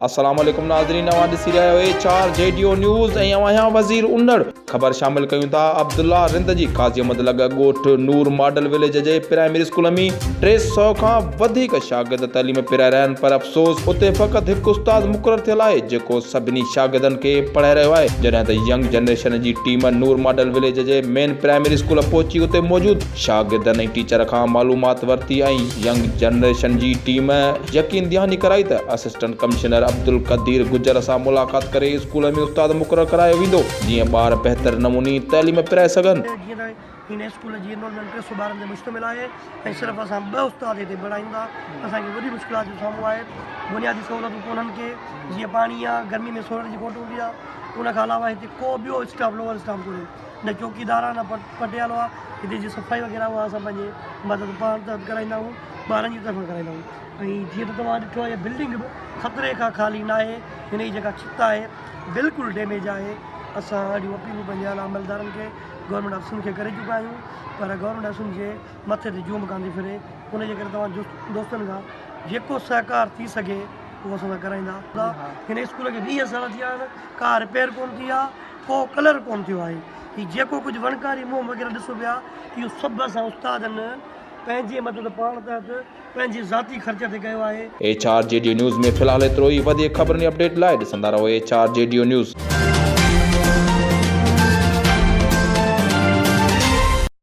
अस्सलाम वालेकुम नाज़रीन, नवां ॾिसी रहिया आहियो HR JDO न्यूज़ ऐं आहियां वज़ीर उन्नड़। ख़बर शामिल कयूं था अब्दुल्ला रिंद जी क़ाज़ी अहमद लॻ ॻोठ नूर मॉडल विलेज जे प्राइमरी स्कूल में 300 खां वधीक शागिर्द तइलीम पिराए रहिया आहिनि, पर अफ़सोस उते फ़क़ति हिकु उस्ताद मुक़ररु थियल आहे जेको सभिनी शागिर्दनि खे पढ़ाए रहियो आहे। जॾहिं त यंग जनरेशन जी टीम नूर मॉडल विलेज जे मेन प्राइमरी स्कूल पहुची उते मौजूदु शागिर्दनि ऐं टीचर खां मालूमात वरिती ऐं यंग जनरेशन जी टीम यकीन दहानी कराई त असिस्टेंट कमिश्नर अब्दुल कदीर गुजर सां मुलाक़ात करे स्कूल में उस्ताद मुक़ररु करायो वेंदो जीअं ॿार बहितर नमूने तइलीम पिराए सघनि। हिन स्कूल जी एनरोलमेंट 300 ॿारनि ते मुश्तमिल आहे ऐं सिर्फ़ु असां 2 उस्ताद हिते पढ़ाईंदा। असांखे वॾी मुश्किलात जो साम्हूं आहे, बुनियादी सहूलियतूं कोन्हनि के, जीअं पाणी आहे, गर्मी में सोलर जी खोट हूंदी आहे। उन खां अलावा हिते को ॿियो स्टाफ लोअर स्टाफ कोन्हे, न चौकीदार आहे न पटियालो आहे। हिते जी सफ़ाई वग़ैरह उहा असां पंहिंजे मदद पाण तरफ़ कराईंदा आहियूं, ॿारनि जी तरफ़ कराईंदा आहियूं। ऐं जीअं त तव्हां ॾिठो आहे इहा बिल्डिंग बि ख़तरे खां ख़ाली न आहे, हिन जी जेका छित आहे बिल्कुलु डैमेज आहे। असां अहिड़ियूं अपीलूं पंहिंजे आला अमलदारनि खे गवर्नमेंट अफ़सरनि खे करे चुका आहियूं, पर गवर्नमेंट अफ़सरनि जे मथे ते जूम कान थी फिरे। उनजे करे तव्हां दोस्तनि खां जेको सहकार थी सघे उहो असां कराईंदा। हिन स्कूल खे 20 साल थी विया आहिनि, का रिपेयर कोन थी आहे, को कलर कोन थियो आहे। हीउ जेको कुझु वणकारी मोह वग़ैरह ॾिसो पिया, इहो सभु असां उस्तादनि पंहिंजे मदद पाण तहत पंहिंजे ज़ाती ख़र्च ते कयो आहे। HR JDO न्यूज़ में फ़िलहाल एतिरो ई। वधीक ख़बरुनि अपडेट लाइ ॾिसंदा रहो HR JDO न्यूज़।